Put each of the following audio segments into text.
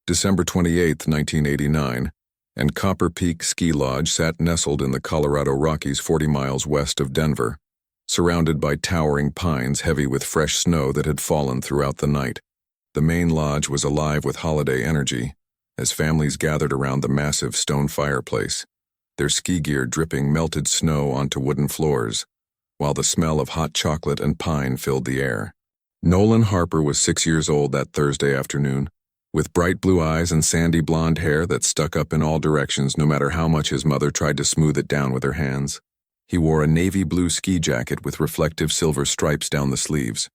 December 28, 1989, and Copper Peak Ski Lodge sat nestled in the Colorado Rockies 40 miles west of Denver, surrounded by towering pines heavy with fresh snow that had fallen throughout the night. The main lodge was alive with holiday energy, as families gathered around the massive stone fireplace, their ski gear dripping melted snow onto wooden floors, while the smell of hot chocolate and pine filled the air. Nolan Harper was 6 years old that Thursday afternoon, with bright blue eyes and sandy blonde hair that stuck up in all directions no matter how much his mother tried to smooth it down with her hands. He wore a navy blue ski jacket with reflective silver stripes down the sleeves,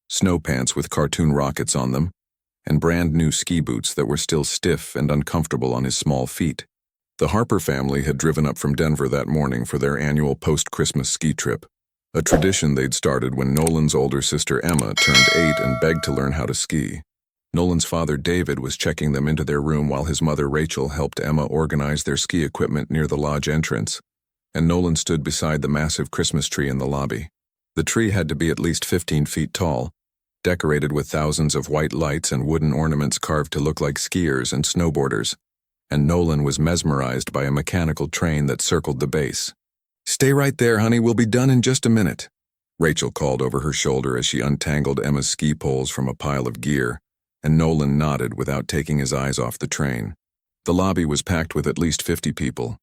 snow pants with cartoon rockets on them, and brand new ski boots that were still stiff and uncomfortable on his small feet. The Harper family had driven up from Denver that morning for their annual post-Christmas ski trip, a tradition they'd started when Nolan's older sister Emma turned 8 and begged to learn how to ski. Nolan's father David was checking them into their room while his mother Rachel helped Emma organize their ski equipment near the lodge entrance, and Nolan stood beside the massive Christmas tree in the lobby. The tree had to be at least 15 feet tall, decorated with thousands of white lights and wooden ornaments carved to look like skiers and snowboarders, and Nolan was mesmerized by a mechanical train that circled the base. "Stay right there, honey, we'll be done in just a minute," Rachel called over her shoulder as she untangled Emma's ski poles from a pile of gear, and Nolan nodded without taking his eyes off the train. The lobby was packed with at least 50 people,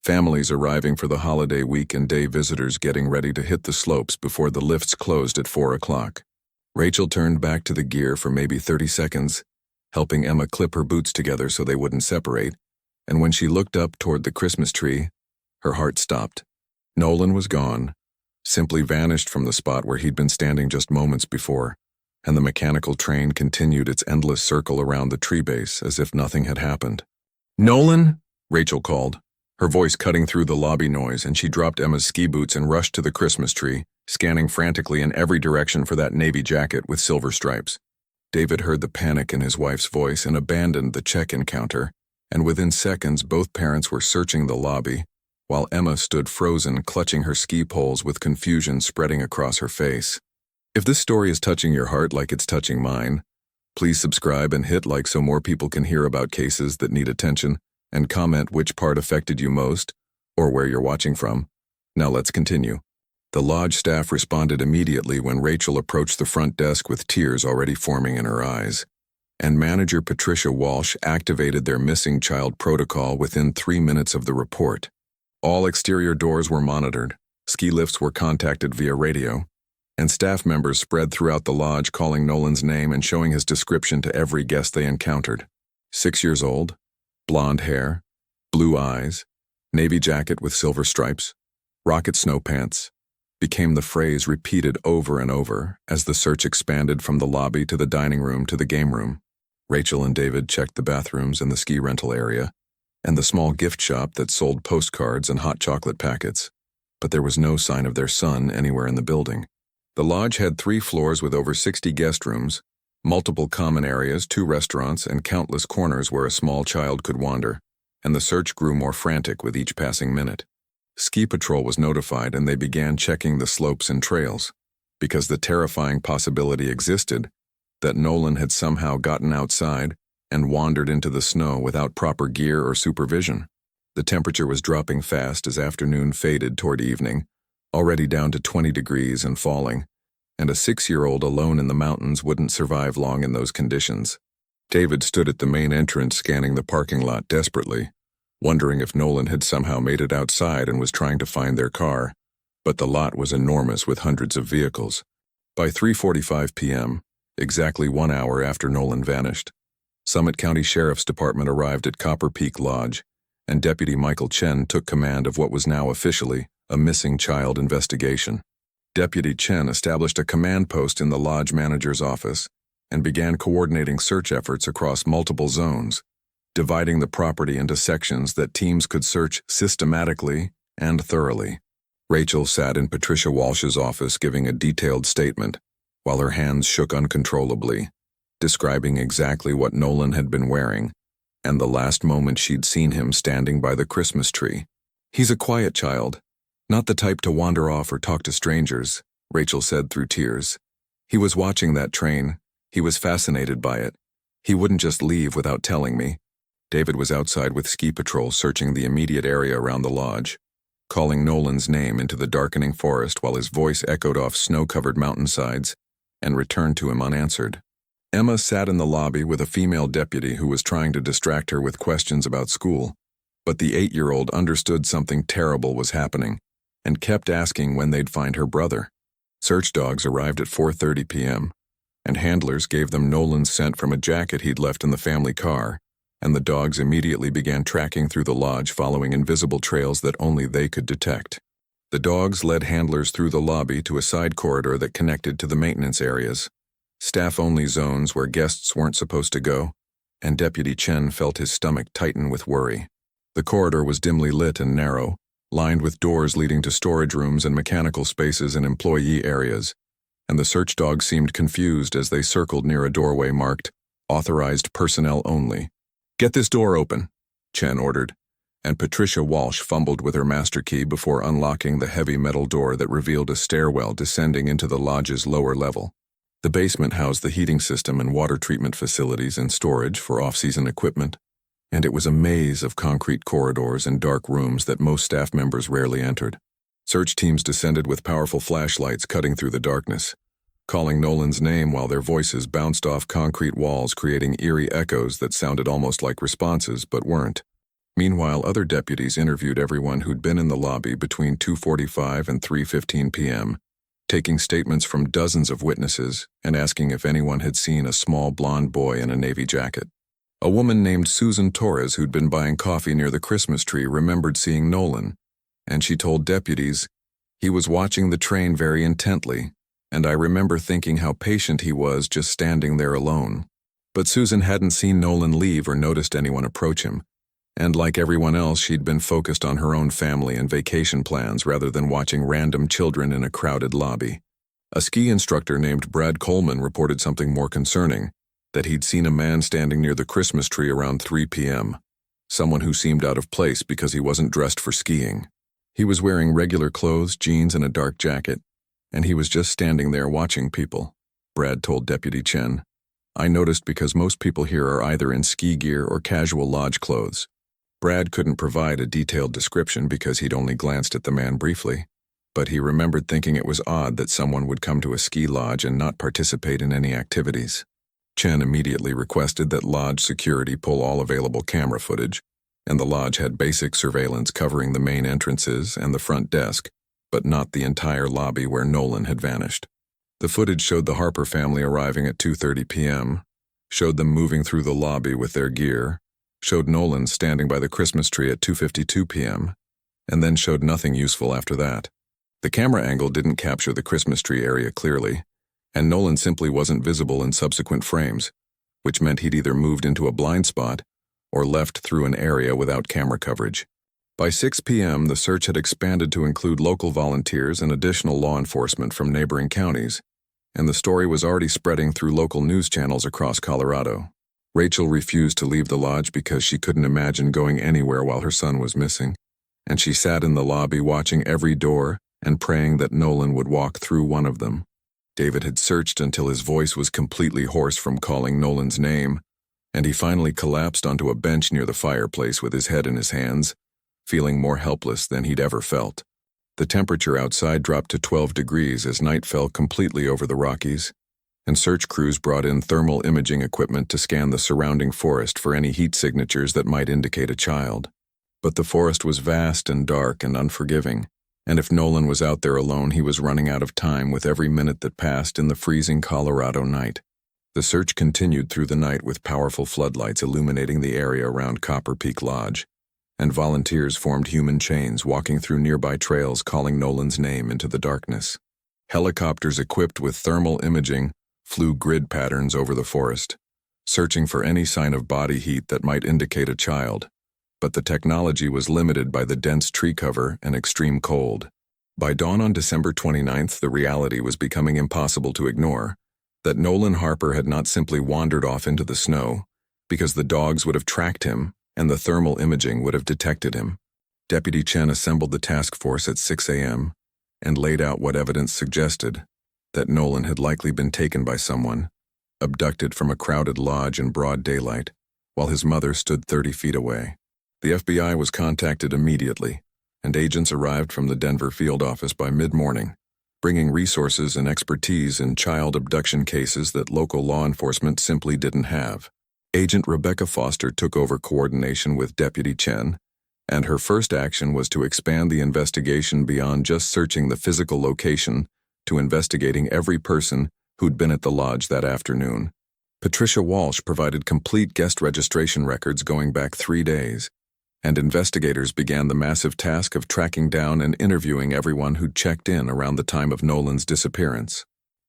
families arriving for the holiday week and day visitors getting ready to hit the slopes before the lifts closed at 4 o'clock. Rachel turned back to the gear for maybe 30 seconds, helping Emma clip her boots together so they wouldn't separate, and when she looked up toward the Christmas tree, her heart stopped. Nolan was gone, simply vanished from the spot where he'd been standing just moments before, and the mechanical train continued its endless circle around the tree base as if nothing had happened. "Nolan?" Rachel called, her voice cutting through the lobby noise, and she dropped Emma's ski boots and rushed to the Christmas tree, scanning frantically in every direction for that navy jacket with silver stripes. David heard the panic in his wife's voice and abandoned the check-in counter, and within seconds both parents were searching the lobby, while Emma stood frozen, clutching her ski poles with confusion spreading across her face. If this story is touching your heart like it's touching mine, please subscribe and hit like so more people can hear about cases that need attention, and comment which part affected you most, or where you're watching from. Now let's continue. The lodge staff responded immediately when Rachel approached the front desk with tears already forming in her eyes, and manager Patricia Walsh activated their missing child protocol within 3 minutes of the report. All exterior doors were monitored, ski lifts were contacted via radio, and staff members spread throughout the lodge calling Nolan's name and showing his description to every guest they encountered. 6 years old, blonde hair, blue eyes, navy jacket with silver stripes, rocket snow pants, became the phrase repeated over and over as the search expanded from the lobby to the dining room to the game room. Rachel and David checked the bathrooms and the ski rental area, and the small gift shop that sold postcards and hot chocolate packets, but there was no sign of their son anywhere in the building. The lodge had 3 floors with over 60 guest rooms, multiple common areas, 2 restaurants, and countless corners where a small child could wander, and the search grew more frantic with each passing minute. Ski Patrol was notified and they began checking the slopes and trails, because the terrifying possibility existed that Nolan had somehow gotten outside and wandered into the snow without proper gear or supervision. The temperature was dropping fast as afternoon faded toward evening, already down to 20 degrees and falling, and a 6-year-old alone in the mountains wouldn't survive long in those conditions. David stood at the main entrance scanning the parking lot desperately, wondering if Nolan had somehow made it outside and was trying to find their car, but the lot was enormous with hundreds of vehicles. By 3:45 p.m., exactly 1 hour after Nolan vanished, Summit County Sheriff's Department arrived at Copper Peak Lodge, and Deputy Michael Chen took command of what was now officially a missing child investigation. Deputy Chen established a command post in the lodge manager's office and began coordinating search efforts across multiple zones, dividing the property into sections that teams could search systematically and thoroughly. Rachel sat in Patricia Walsh's office giving a detailed statement, while her hands shook uncontrollably, describing exactly what Nolan had been wearing, and the last moment she'd seen him standing by the Christmas tree. "He's a quiet child, not the type to wander off or talk to strangers," Rachel said through tears. "He was watching that train. He was fascinated by it. He wouldn't just leave without telling me. David was outside with ski patrol searching the immediate area around the lodge, calling Nolan's name into the darkening forest while his voice echoed off snow-covered mountainsides and returned to him unanswered. Emma sat in the lobby with a female deputy who was trying to distract her with questions about school, but the 8-year-old understood something terrible was happening and kept asking when they'd find her brother. Search dogs arrived at 4:30 p.m., and handlers gave them Nolan's scent from a jacket he'd left in the family car, and the dogs immediately began tracking through the lodge following invisible trails that only they could detect. The dogs led handlers through the lobby to a side corridor that connected to the maintenance areas, staff-only zones where guests weren't supposed to go, and Deputy Chen felt his stomach tighten with worry. The corridor was dimly lit and narrow, lined with doors leading to storage rooms and mechanical spaces and employee areas, and the search dogs seemed confused as they circled near a doorway marked, "Authorized personnel only." "Get this door open," Chen ordered, and Patricia Walsh fumbled with her master key before unlocking the heavy metal door that revealed a stairwell descending into the lodge's lower level. The basement housed the heating system and water treatment facilities and storage for off-season equipment, and it was a maze of concrete corridors and dark rooms that most staff members rarely entered. Search teams descended with powerful flashlights cutting through the darkness, calling Nolan's name while their voices bounced off concrete walls, creating eerie echoes that sounded almost like responses but weren't. Meanwhile, other deputies interviewed everyone who'd been in the lobby between 2:45 and 3:15 p.m., taking statements from dozens of witnesses and asking if anyone had seen a small blonde boy in a navy jacket. A woman named Susan Torres, who'd been buying coffee near the Christmas tree, remembered seeing Nolan, and she told deputies, "He was watching the train very intently, and I remember thinking how patient he was just standing there alone." But Susan hadn't seen Nolan leave or noticed anyone approach him, and like everyone else, she'd been focused on her own family and vacation plans rather than watching random children in a crowded lobby. A ski instructor named Brad Coleman reported something more concerning, that he'd seen a man standing near the Christmas tree around 3 p.m., someone who seemed out of place because he wasn't dressed for skiing. He was wearing regular clothes, jeans, and a dark jacket, and he was just standing there watching people, Brad told Deputy Chen. "I noticed because most people here are either in ski gear or casual lodge clothes." Brad couldn't provide a detailed description because he'd only glanced at the man briefly, but he remembered thinking it was odd that someone would come to a ski lodge and not participate in any activities. Chen immediately requested that lodge security pull all available camera footage, and the lodge had basic surveillance covering the main entrances and the front desk, but not the entire lobby where Nolan had vanished. The footage showed the Harper family arriving at 2:30 p.m., showed them moving through the lobby with their gear, showed Nolan standing by the Christmas tree at 2:52 p.m., and then showed nothing useful after that. The camera angle didn't capture the Christmas tree area clearly, and Nolan simply wasn't visible in subsequent frames, which meant he'd either moved into a blind spot or left through an area without camera coverage. By 6 p.m., the search had expanded to include local volunteers and additional law enforcement from neighboring counties, and the story was already spreading through local news channels across Colorado. Rachel refused to leave the lodge because she couldn't imagine going anywhere while her son was missing, and she sat in the lobby watching every door and praying that Nolan would walk through one of them. David had searched until his voice was completely hoarse from calling Nolan's name, and he finally collapsed onto a bench near the fireplace with his head in his hands, feeling more helpless than he'd ever felt. The temperature outside dropped to 12 degrees as night fell completely over the Rockies, and search crews brought in thermal imaging equipment to scan the surrounding forest for any heat signatures that might indicate a child. But the forest was vast and dark and unforgiving, and if Nolan was out there alone, he was running out of time with every minute that passed in the freezing Colorado night. The search continued through the night with powerful floodlights illuminating the area around Copper Peak Lodge, and volunteers formed human chains walking through nearby trails calling Nolan's name into the darkness. Helicopters equipped with thermal imaging flew grid patterns over the forest, searching for any sign of body heat that might indicate a child, but the technology was limited by the dense tree cover and extreme cold. By dawn on December 29th, the reality was becoming impossible to ignore, that Nolan Harper had not simply wandered off into the snow, because the dogs would have tracked him and the thermal imaging would have detected him. Deputy Chen assembled the task force at 6 a.m. and laid out what evidence suggested that Nolan had likely been taken by someone, abducted from a crowded lodge in broad daylight, while his mother stood 30 feet away. The FBI was contacted immediately, and agents arrived from the Denver field office by mid-morning, bringing resources and expertise in child abduction cases that local law enforcement simply didn't have. Agent Rebecca Foster took over coordination with Deputy Chen, and her first action was to expand the investigation beyond just searching the physical location to investigating every person who'd been at the lodge that afternoon. Patricia Walsh provided complete guest registration records going back 3 days, and investigators began the massive task of tracking down and interviewing everyone who'd checked in around the time of Nolan's disappearance.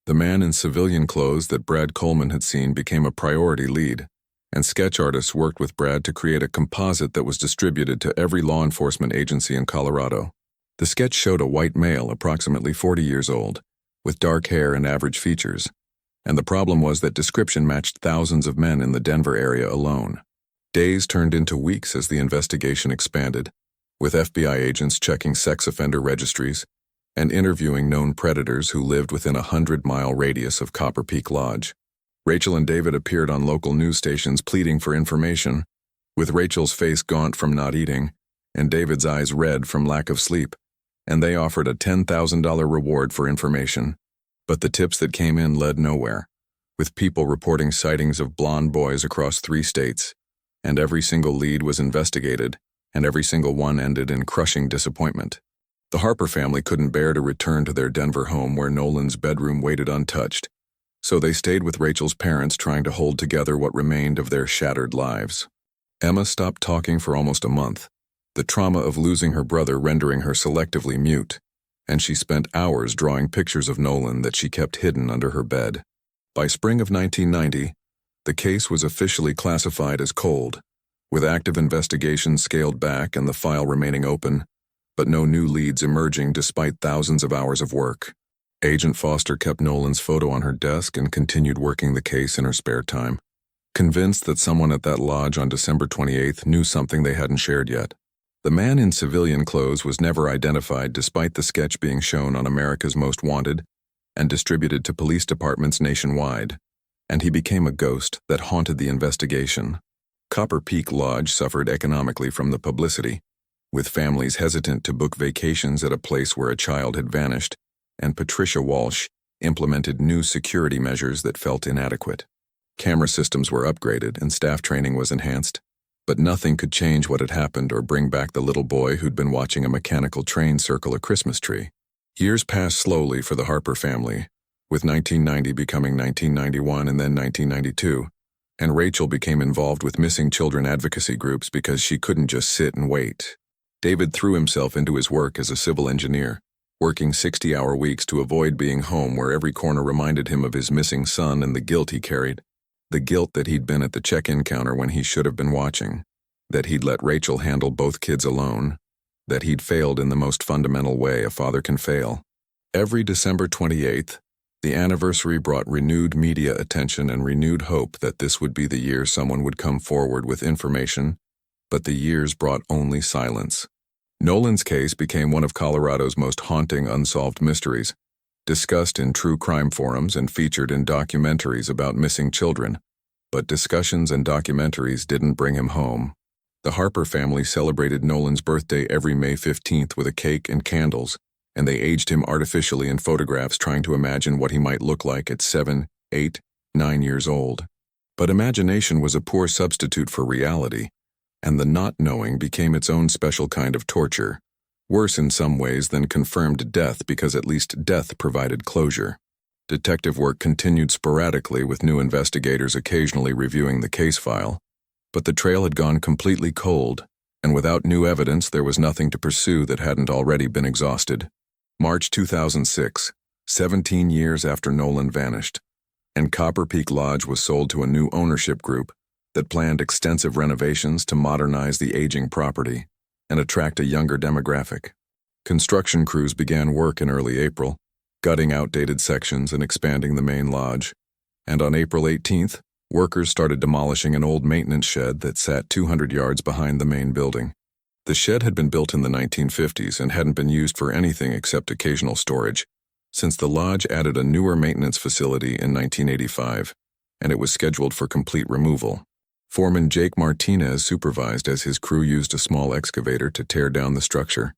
The man in civilian clothes that Brad Coleman had seen became a priority lead, and sketch artists worked with Brad to create a composite that was distributed to every law enforcement agency in Colorado. The sketch showed a white male approximately 40 years old, with dark hair and average features, and the problem was that description matched thousands of men in the Denver area alone. Days turned into weeks as the investigation expanded, with FBI agents checking sex offender registries and interviewing known predators who lived within a 100-mile radius of Copper Peak Lodge. Rachel and David appeared on local news stations pleading for information, with Rachel's face gaunt from not eating and David's eyes red from lack of sleep, and they offered a $10,000 reward for information. But the tips that came in led nowhere, with people reporting sightings of blonde boys across 3 states, and every single lead was investigated, and every single one ended in crushing disappointment. The Harper family couldn't bear to return to their Denver home where Nolan's bedroom waited untouched, so they stayed with Rachel's parents trying to hold together what remained of their shattered lives. Emma stopped talking for almost a month, the trauma of losing her brother rendering her selectively mute, and she spent hours drawing pictures of Nolan that she kept hidden under her bed. By spring of 1990, the case was officially classified as cold, with active investigations scaled back and the file remaining open, but no new leads emerging despite thousands of hours of work. Agent Foster kept Nolan's photo on her desk and continued working the case in her spare time, convinced that someone at that lodge on December 28th knew something they hadn't shared yet. The man in civilian clothes was never identified despite the sketch being shown on America's Most Wanted and distributed to police departments nationwide, and he became a ghost that haunted the investigation. Copper Peak Lodge suffered economically from the publicity, with families hesitant to book vacations at a place where a child had vanished, and Patricia Walsh implemented new security measures that felt inadequate. Camera systems were upgraded and staff training was enhanced, but nothing could change what had happened or bring back the little boy who'd been watching a mechanical train circle a Christmas tree. Years passed slowly for the Harper family, with 1990 becoming 1991 and then 1992, and Rachel became involved with missing children advocacy groups because she couldn't just sit and wait. David threw himself into his work as a civil engineer, working 60-hour weeks to avoid being home where every corner reminded him of his missing son and the guilt he carried. The guilt that he'd been at the check-in counter when he should have been watching, that he'd let Rachel handle both kids alone, that he'd failed in the most fundamental way a father can fail. Every December 28th, the anniversary brought renewed media attention and renewed hope that this would be the year someone would come forward with information, but the years brought only silence. Nolan's case became one of Colorado's most haunting unsolved mysteries, discussed in true crime forums and featured in documentaries about missing children. But discussions and documentaries didn't bring him home. The Harper family celebrated Nolan's birthday every May 15th with a cake and candles, and they aged him artificially in photographs trying to imagine what he might look like at 7, 8, 9 years old. But imagination was a poor substitute for reality, and the not knowing became its own special kind of torture, worse in some ways than confirmed death because at least death provided closure. Detective work continued sporadically with new investigators occasionally reviewing the case file, but the trail had gone completely cold, and without new evidence there was nothing to pursue that hadn't already been exhausted. March 2006, 17 years after Nolan vanished, and Copper Peak Lodge was sold to a new ownership group that planned extensive renovations to modernize the aging property and attract a younger demographic. Construction crews began work in early April, gutting outdated sections and expanding the main lodge, and on April 18th, workers started demolishing an old maintenance shed that sat 200 yards behind the main building. The shed had been built in the 1950s and hadn't been used for anything except occasional storage, since the lodge added a newer maintenance facility in 1985. and it was scheduled for complete removal. Foreman Jake Martinez supervised as his crew used a small excavator to tear down the structure,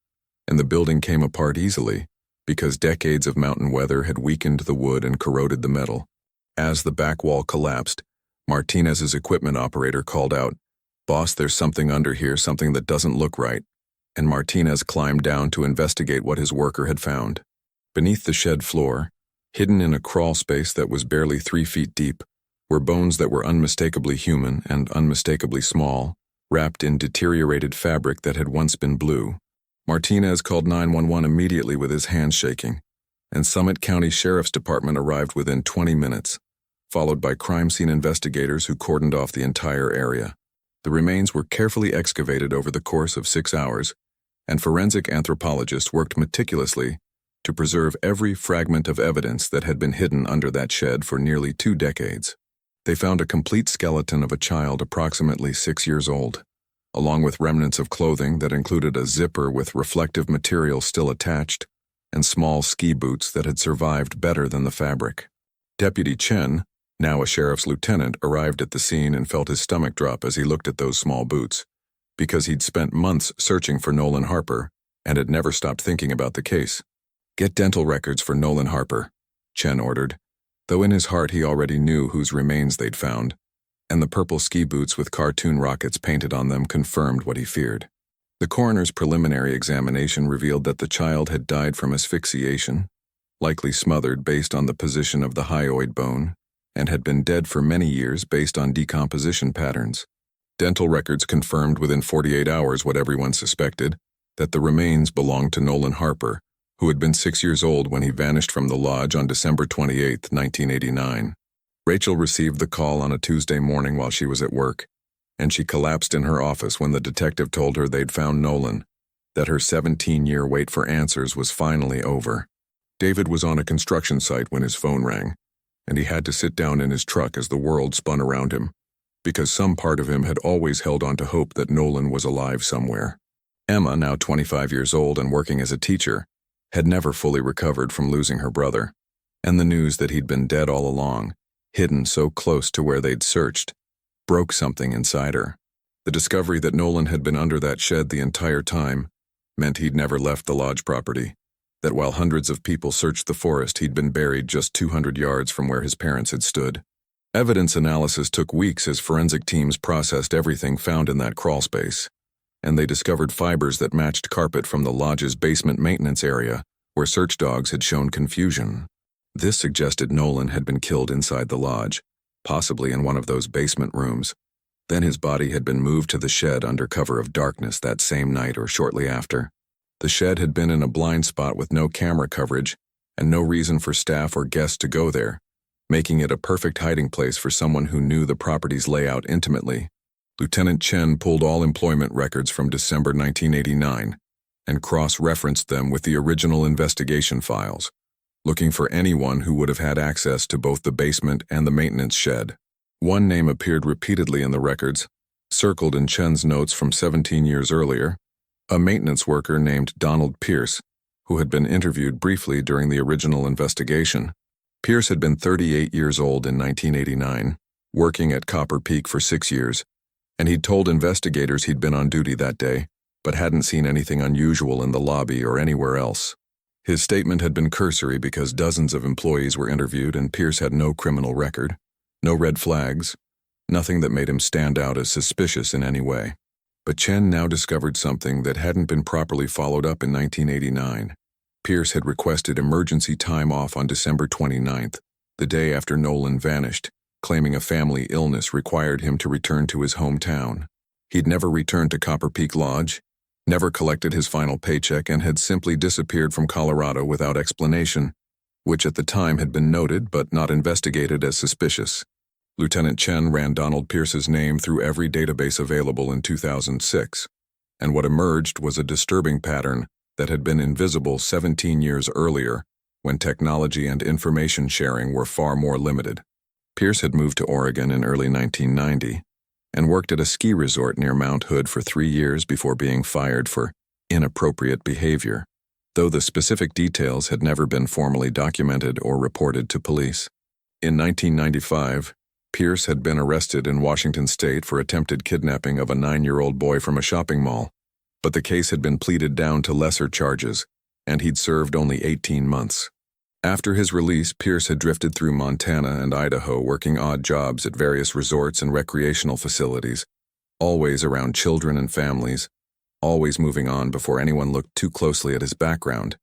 and the building came apart easily because decades of mountain weather had weakened the wood and corroded the metal. As the back wall collapsed, Martinez's equipment operator called out, "Boss, there's something under here, something that doesn't look right," and Martinez climbed down to investigate what his worker had found. Beneath the shed floor, hidden in a crawl space that was barely 3 feet deep, were bones that were unmistakably human and unmistakably small, wrapped in deteriorated fabric that had once been blue. Martinez called 911 immediately with his hands shaking, and Summit County Sheriff's Department arrived within 20 minutes, followed by crime scene investigators who cordoned off the entire area. The remains were carefully excavated over the course of 6 hours, and forensic anthropologists worked meticulously to preserve every fragment of evidence that had been hidden under that shed for nearly 2 decades. They found a complete skeleton of a child approximately 6 years old, along with remnants of clothing that included a zipper with reflective material still attached and small ski boots that had survived better than the fabric. Deputy Chen, now a sheriff's lieutenant, arrived at the scene and felt his stomach drop as he looked at those small boots, because he'd spent months searching for Nolan Harper and had never stopped thinking about the case. "Get dental records for Nolan Harper," Chen ordered, though in his heart he already knew whose remains they'd found, and the purple ski boots with cartoon rockets painted on them confirmed what he feared. The coroner's preliminary examination revealed that the child had died from asphyxiation, likely smothered based on the position of the hyoid bone, and had been dead for many years based on decomposition patterns. Dental records confirmed within 48 hours what everyone suspected, that the remains belonged to Nolan Harper, who had been 6 years old when he vanished from the lodge on December 28, 1989. Rachel received the call on a Tuesday morning while she was at work, and she collapsed in her office when the detective told her they'd found Nolan, that her 17-year wait for answers was finally over. David was on a construction site when his phone rang, and he had to sit down in his truck as the world spun around him, because some part of him had always held on to hope that Nolan was alive somewhere. Emma, now 25 years old and working as a teacher, had never fully recovered from losing her brother, and the news that he'd been dead all along, hidden so close to where they'd searched, broke something inside her. The discovery that Nolan had been under that shed the entire time meant he'd never left the lodge property, that while hundreds of people searched the forest, he'd been buried just 200 yards from where his parents had stood. Evidence analysis took weeks as forensic teams processed everything found in that crawl space, and they discovered fibers that matched carpet from the lodge's basement maintenance area, where search dogs had shown confusion. This suggested Nolan had been killed inside the lodge, possibly in one of those basement rooms. Then his body had been moved to the shed under cover of darkness that same night or shortly after. The shed had been in a blind spot with no camera coverage and no reason for staff or guests to go there, making it a perfect hiding place for someone who knew the property's layout intimately. Lieutenant Chen pulled all employment records from December 1989 and cross-referenced them with the original investigation files, looking for anyone who would have had access to both the basement and the maintenance shed. One name appeared repeatedly in the records, circled in Chen's notes from 17 years earlier, a maintenance worker named Donald Pierce, who had been interviewed briefly during the original investigation. Pierce had been 38 years old in 1989, working at Copper Peak for 6 years, and he'd told investigators he'd been on duty that day, but hadn't seen anything unusual in the lobby or anywhere else. His statement had been cursory because dozens of employees were interviewed and Pierce had no criminal record, no red flags, nothing that made him stand out as suspicious in any way. But Chen now discovered something that hadn't been properly followed up in 1989. Pierce had requested emergency time off on December 29th, the day after Nolan vanished, claiming a family illness required him to return to his hometown. He'd never returned to Copper Peak Lodge, never collected his final paycheck, and had simply disappeared from Colorado without explanation, which at the time had been noted but not investigated as suspicious. Lieutenant Chen ran Donald Pierce's name through every database available in 2006, and what emerged was a disturbing pattern that had been invisible 17 years earlier, when technology and information sharing were far more limited. Pierce had moved to Oregon in early 1990 and worked at a ski resort near Mount Hood for 3 years before being fired for inappropriate behavior, though the specific details had never been formally documented or reported to police. In 1995, Pierce had been arrested in Washington state for attempted kidnapping of a 9-year-old boy from a shopping mall, but the case had been pleaded down to lesser charges, and he'd served only 18 months. After his release, Pierce had drifted through Montana and Idaho working odd jobs at various resorts and recreational facilities, always around children and families, always moving on before anyone looked too closely at his background.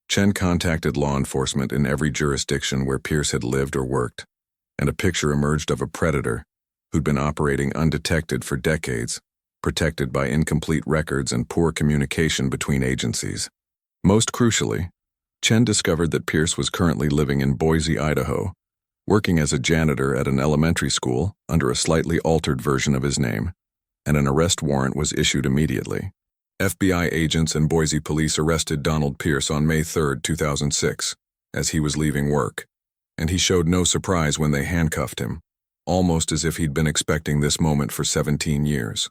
Chen contacted law enforcement in every jurisdiction where Pierce had lived or worked, and a picture emerged of a predator who'd been operating undetected for decades, protected by incomplete records and poor communication between agencies. Most crucially, Chen discovered that Pierce was currently living in Boise, Idaho, working as a janitor at an elementary school under a slightly altered version of his name, and an arrest warrant was issued immediately. FBI agents and Boise police arrested Donald Pierce on May 3, 2006, as he was leaving work, and he showed no surprise when they handcuffed him, almost as if he'd been expecting this moment for 17 years.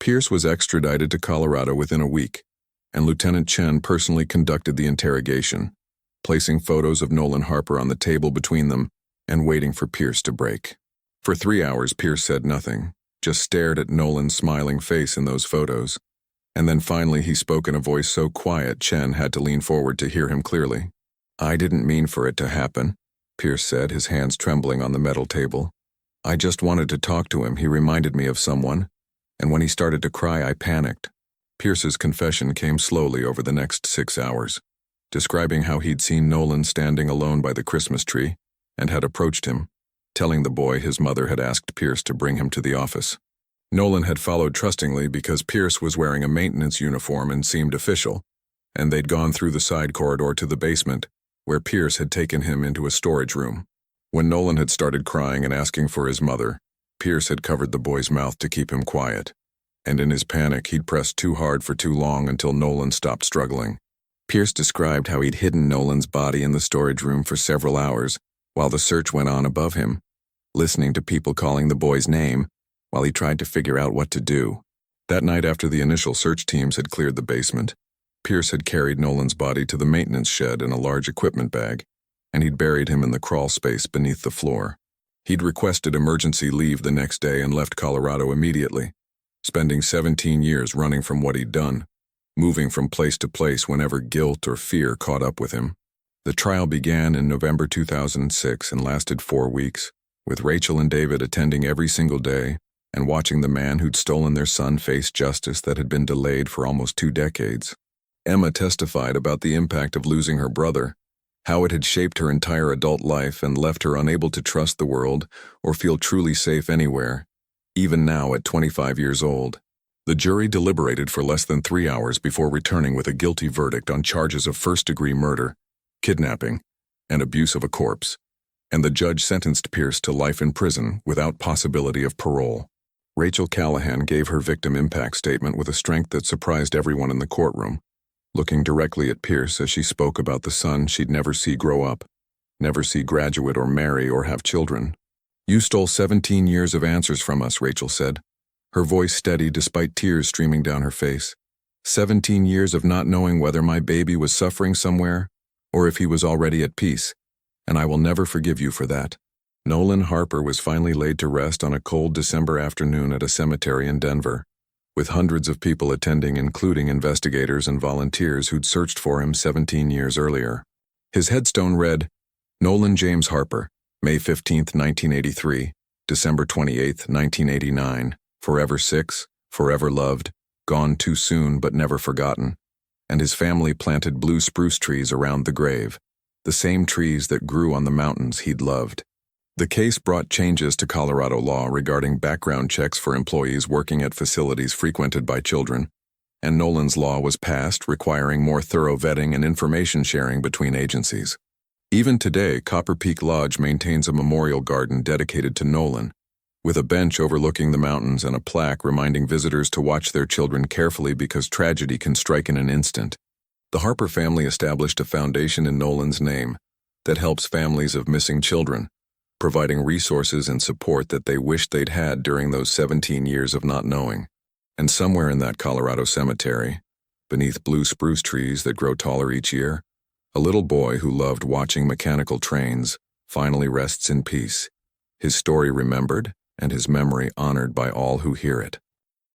Pierce was extradited to Colorado within a week, and Lieutenant Chen personally conducted the interrogation, placing photos of Nolan Harper on the table between them and waiting for Pierce to break. For 3 hours, Pierce said nothing, just stared at Nolan's smiling face in those photos, and then finally he spoke in a voice so quiet Chen had to lean forward to hear him clearly. "I didn't mean for it to happen," Pierce said, his hands trembling on the metal table. "I just wanted to talk to him. He reminded me of someone, and when he started to cry, I panicked." Pierce's confession came slowly over the next 6 hours, describing how he'd seen Nolan standing alone by the Christmas tree and had approached him, telling the boy his mother had asked Pierce to bring him to the office. Nolan had followed trustingly because Pierce was wearing a maintenance uniform and seemed official, and they'd gone through the side corridor to the basement, where Pierce had taken him into a storage room. When Nolan had started crying and asking for his mother, Pierce had covered the boy's mouth to keep him quiet, and in his panic he'd pressed too hard for too long until Nolan stopped struggling. Pierce described how he'd hidden Nolan's body in the storage room for several hours while the search went on above him, listening to people calling the boy's name while he tried to figure out what to do. That night, after the initial search teams had cleared the basement, Pierce had carried Nolan's body to the maintenance shed in a large equipment bag, and he'd buried him in the crawl space beneath the floor. He'd requested emergency leave the next day and left Colorado immediately, spending 17 years running from what he'd done, moving from place to place whenever guilt or fear caught up with him. The trial began in November 2006 and lasted 4 weeks, with Rachel and David attending every single day and watching the man who'd stolen their son face justice that had been delayed for almost 2 decades. Emma testified about the impact of losing her brother, how it had shaped her entire adult life and left her unable to trust the world or feel truly safe anywhere, even now at 25 years old. The jury deliberated for less than 3 hours before returning with a guilty verdict on charges of first-degree murder, kidnapping, and abuse of a corpse, and the judge sentenced Pierce to life in prison without possibility of parole. Rachel Callahan gave her victim impact statement with a strength that surprised everyone in the courtroom, looking directly at Pierce as she spoke about the son she'd never see grow up, never see graduate or marry or have children. "You stole 17 years of answers from us," Rachel said, her voice steady despite tears streaming down her face. 17 years of not knowing whether my baby was suffering somewhere or if he was already at peace, and I will never forgive you for that." Nolan Harper was finally laid to rest on a cold December afternoon at a cemetery in Denver, with hundreds of people attending, including investigators and volunteers who'd searched for him 17 years earlier. His headstone read, "Nolan James Harper, May 15, 1983, December 28, 1989, forever 6, forever loved, gone too soon but never forgotten," and his family planted blue spruce trees around the grave, the same trees that grew on the mountains he'd loved. The case brought changes to Colorado law regarding background checks for employees working at facilities frequented by children, and Nolan's law was passed requiring more thorough vetting and information sharing between agencies. Even today, Copper Peak Lodge maintains a memorial garden dedicated to Nolan, with a bench overlooking the mountains and a plaque reminding visitors to watch their children carefully because tragedy can strike in an instant. The Harper family established a foundation in Nolan's name that helps families of missing children, providing resources and support that they wished they'd had during those 17 years of not knowing. And somewhere in that Colorado cemetery, beneath blue spruce trees that grow taller each year, a little boy who loved watching mechanical trains finally rests in peace, his story remembered, and his memory honored by all who hear it.